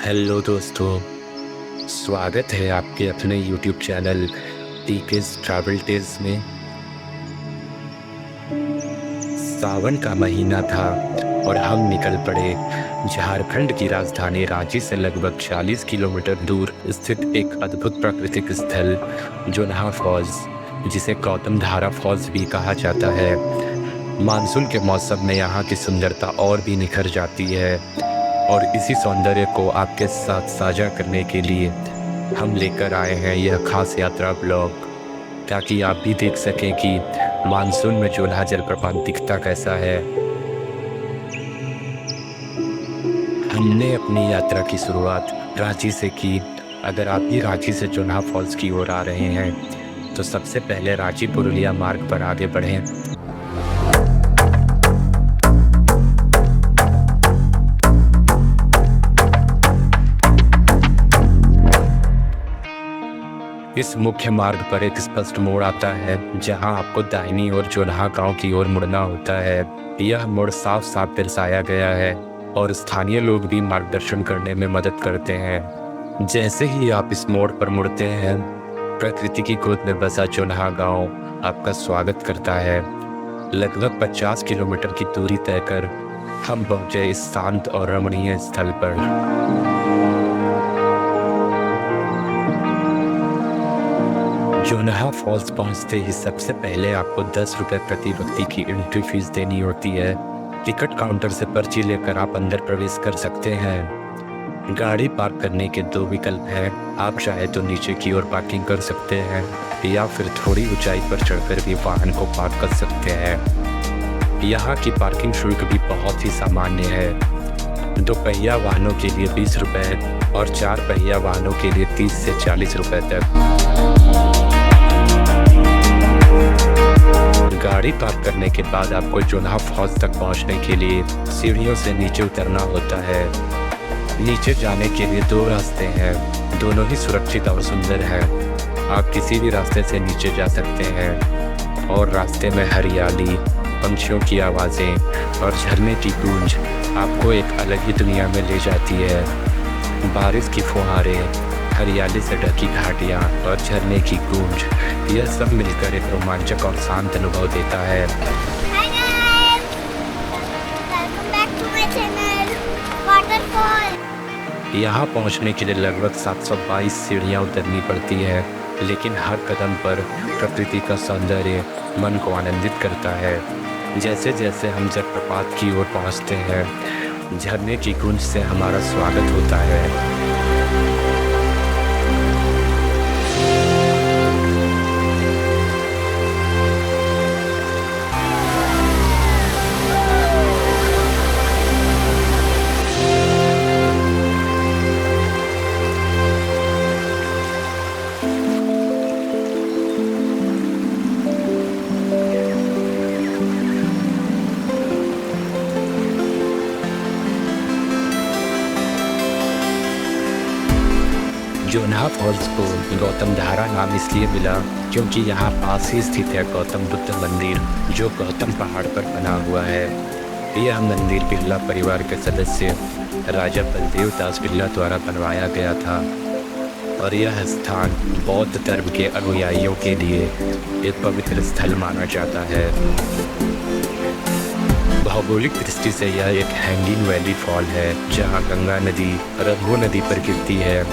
Hello दोस्तों, स्वागत है आपके अपने YouTube channel TKS travel tales में। सावन का महीना था और हम निकल पड़े झारखंड की राजधानी रांची से लगभग 40 किलोमीटर दूर स्थित एक अद्भुत प्राकृतिक स्थल जोन्हा फॉल्स, जिसे गौतम धारा फॉल्स भी कहा जाता है। मानसून के मौसम में यहाँ की सुंदरता और भी निखर जाती है और इसी सौंदर्य को आपके साथ साझा करने के लिए हम लेकर आए हैं यह खास यात्रा ब्लॉग, ताकि आप भी देख सकें कि मानसून में जोन्हा जलप्रपात दिखता कैसा है। हमने अपनी यात्रा की शुरुआत रांची से की। अगर आप भी रांची से जोन्हा फॉल्स की ओर आ रहे हैं तो सबसे पहले रांची पुरुलिया मार्ग पर आगे बढ़ें। इस मुख्य मार्ग पर एक स्पष्ट मोड़ आता है, जहां आपको दाहिनी ओर जोन्हा गांव की ओर मुड़ना होता है। यह मोड़ साफ साफ दर्शाया गया है और स्थानीय लोग भी मार्गदर्शन करने में मदद करते हैं। जैसे ही आप इस मोड़ पर मुड़ते हैं, प्रकृति की गोद में बसा जोन्हा गांव आपका स्वागत करता है। लगभग 50 किलोमीटर की दूरी तय कर हम पहुंचे इस शांत और रमणीय स्थल पर। जोन्हा फॉल्स पहुंचते ही सबसे पहले आपको 10 रुपये प्रति व्यक्ति की एंट्री फीस देनी होती है। टिकट काउंटर से पर्ची लेकर आप अंदर प्रवेश कर सकते हैं। गाड़ी पार्क करने के 2 विकल्प हैं। आप चाहे तो नीचे की ओर पार्किंग कर सकते हैं या फिर थोड़ी ऊंचाई पर चढ़कर भी वाहन को पार्क कर सकते हैं। यहाँ की पार्किंग शुल्क भी बहुत ही सामान्य है। 2 पहिया वाहनों के लिए 20 रुपये और 4 पहिया वाहनों के लिए 30 से 40 रुपये तक। गाड़ी पार्क करने के बाद आपको जोन्हा फॉल्स तक पहुंचने के लिए सीढ़ियों से नीचे उतरना होता है। नीचे जाने के लिए 2 रास्ते हैं, दोनों ही सुरक्षित और सुंदर हैं। आप किसी भी रास्ते से नीचे जा सकते हैं और रास्ते में हरियाली, पंछियों की आवाज़ें और झरने की गूंज आपको एक अलग ही दुनिया में ले जाती है। बारिश की फुहारें, हरियाली से ढकी घाटियाँ और झरने की गूंज, यह सब मिलकर एक रोमांचक और शांत अनुभव देता है। Hi guys! Welcome back to my channel, Waterfall. यहाँ पहुँचने के लिए लगभग 722 सीढ़ियाँ उतरनी पड़ती है, लेकिन हर कदम पर प्रकृति का सौंदर्य मन को आनंदित करता है। जैसे जैसे हम जलप्रपात की ओर पहुँचते हैं, झरने की गूंज से हमारा स्वागत होता है। जोन्हा फॉल्स को गौतम धारा नाम इसलिए मिला क्योंकि यहाँ पास ही स्थित है गौतम बुद्ध मंदिर, जो गौतम पहाड़ पर बना हुआ है। यह मंदिर बिरला परिवार के सदस्य राजा बलदेव दास बिरला द्वारा बनवाया गया था और यह स्थान बौद्ध धर्म के अनुयायियों के लिए एक पवित्र स्थल माना जाता है। भौगोलिक दृष्टि से यह एक हैंगिंग वैली फॉल है, जहाँ गंगा नदी रघु नदी पर गिरती है।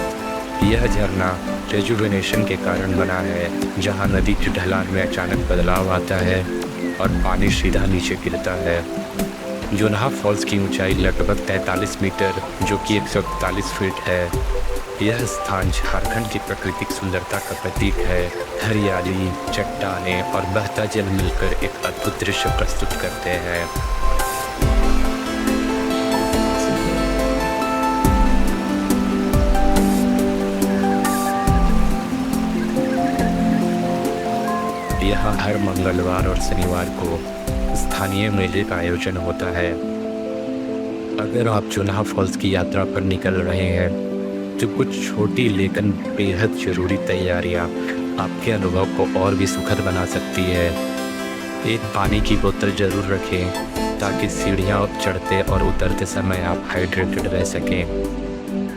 यह झरना रेजुवेनेशन के कारण बना है, जहां नदी की ढलान में अचानक बदलाव आता है और पानी सीधा नीचे गिरता है। जोन्हा फॉल्स की ऊंचाई लगभग 43 मीटर जो कि 141 फीट है। यह स्थान झारखंड की प्राकृतिक सुंदरता का प्रतीक है। हरियाली, चट्टानें और बहता जल मिलकर एक अद्भुत दृश्य प्रस्तुत करते हैं। यहाँ हर मंगलवार और शनिवार को स्थानीय मेले का आयोजन होता है। अगर आप जोन्हा फॉल्स की यात्रा पर निकल रहे हैं तो कुछ छोटी लेकिन बेहद ज़रूरी तैयारियाँ आपके अनुभव को और भी सुखद बना सकती है। एक पानी की बोतल ज़रूर रखें ताकि सीढ़ियाँ चढ़ते और उतरते समय आप हाइड्रेटेड रह सकें।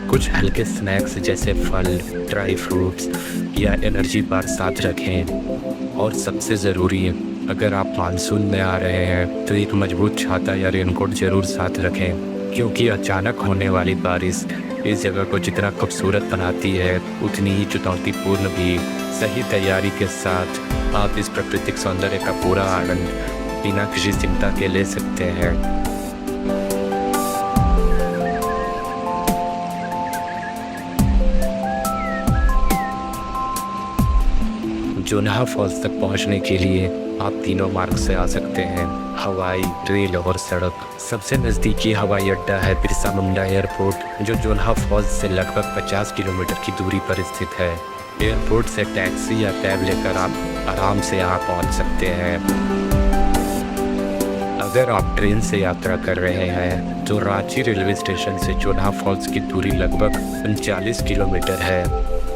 कुछ हल्के स्नैक्स जैसे फल, ड्राई फ्रूट्स या एनर्जी बार साथ रखें। और सबसे ज़रूरी है, अगर आप मानसून में आ रहे हैं तो एक मजबूत छाता या रेनकोट ज़रूर साथ रखें, क्योंकि अचानक होने वाली बारिश इस जगह को जितना खूबसूरत बनाती है उतनी ही चुनौतीपूर्ण भी। सही तैयारी के साथ आप इस प्राकृतिक सौंदर्य का पूरा आनंद बिना किसी चिंता के ले सकते हैं। जोन्हा फॉल्स तक पहुंचने के लिए आप तीनों मार्ग से आ सकते हैं, हवाई, रेल और सड़क। सबसे नज़दीकी हवाई अड्डा है बिरसा मुंडा एयरपोर्ट, जो जोन्हा फॉल्स से लगभग 50 किलोमीटर की दूरी पर स्थित है। एयरपोर्ट से टैक्सी या कैब लेकर आप आराम से यहाँ पहुँच सकते हैं। अगर आप ट्रेन से यात्रा कर रहे हैं तो रांची रेलवे स्टेशन से जोन्हा फॉल्स की दूरी लगभग 39 किलोमीटर है।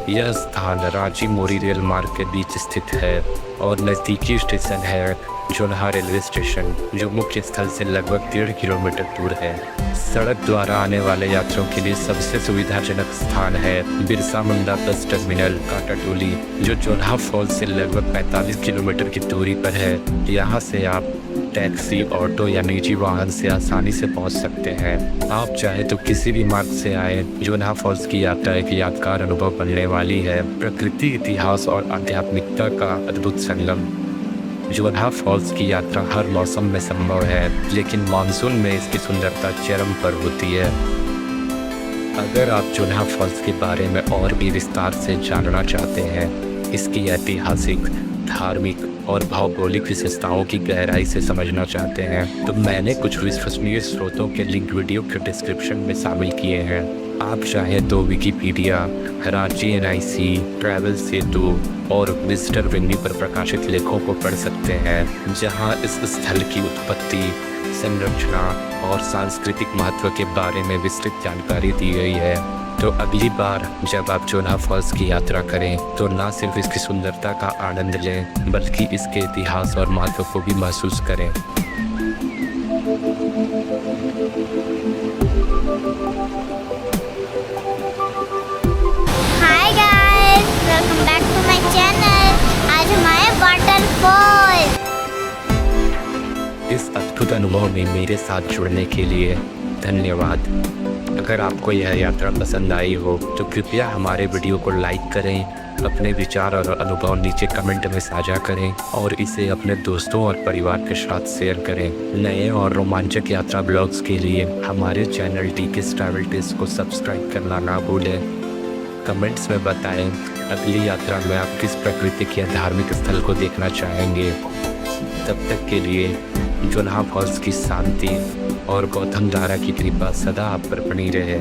यह स्थान रांची मोरी रेल मार्ग के बीच स्थित है और नज़दीकी स्टेशन है जोन्हा रेलवे स्टेशन, जो मुख्य स्थल से लगभग 1.5 किलोमीटर दूर है। सड़क द्वारा आने वाले यात्रियों के लिए सबसे सुविधाजनक स्थान है बिरसा मुंडा बस टर्मिनल काटाटोली, जो जोन्हा फॉल्स से लगभग 45 किलोमीटर की दूरी पर है। यहाँ से आप टैक्सी, ऑटो या निजी वाहन से आसानी से पहुंच सकते हैं। आप चाहे तो किसी भी मार्ग से आए। जोन्हा फॉल्स की यात्रा एक यादगार अनुभव बनने वाली है। प्रकृति, इतिहास और आध्यात्मिकता का अद्भुत संगम। जोन्हा फॉल्स की यात्रा हर मौसम में संभव है, लेकिन मानसून में इसकी सुंदरता चरम पर होती है। अगर आप जोन्हा फॉल्स के बारे में और भी विस्तार से जानना चाहते हैं, इसकी ऐतिहासिक, धार्मिक और भौगोलिक विशेषताओं की गहराई से समझना चाहते हैं, तो मैंने कुछ विश्वसनीय स्रोतों के लिंक वीडियो के डिस्क्रिप्शन में शामिल किए हैं। आप चाहें तो विकिपीडिया, रांची NIC, ट्रैवल सेतु और विजिटर वेन्यू पर प्रकाशित लेखों को पढ़ सकते हैं, जहां इस स्थल की उत्पत्ति, संरचना और सांस्कृतिक महत्व के बारे में विस्तृत जानकारी दी गई है। तो अगली बार जब आप जोन्हा फॉल्स की यात्रा करें तो ना सिर्फ इसकी सुंदरता का आनंद लें, बल्कि इसके इतिहास और महत्व को भी महसूस करें। Hi guys, welcome back to my channel. आज हमारे वाटरफॉल। इस अद्भुत अनुभव में मेरे साथ जुड़ने के लिए धन्यवाद। अगर आपको यह यात्रा पसंद आई हो तो कृपया हमारे वीडियो को लाइक करें, अपने विचार और अनुभव नीचे कमेंट में साझा करें और इसे अपने दोस्तों और परिवार के साथ शेयर करें। नए और रोमांचक यात्रा ब्लॉग्स के लिए हमारे चैनल टीकेस ट्रैवल टिप्स को सब्सक्राइब करना ना भूलें। कमेंट्स में बताएं अगली यात्रा में आप किस प्राकृतिक या धार्मिक स्थल को देखना चाहेंगे। तब तक के लिए जोन्हा फॉल्स की शांति और गौतम धारा की कृपा सदा आप पर बनी रहे।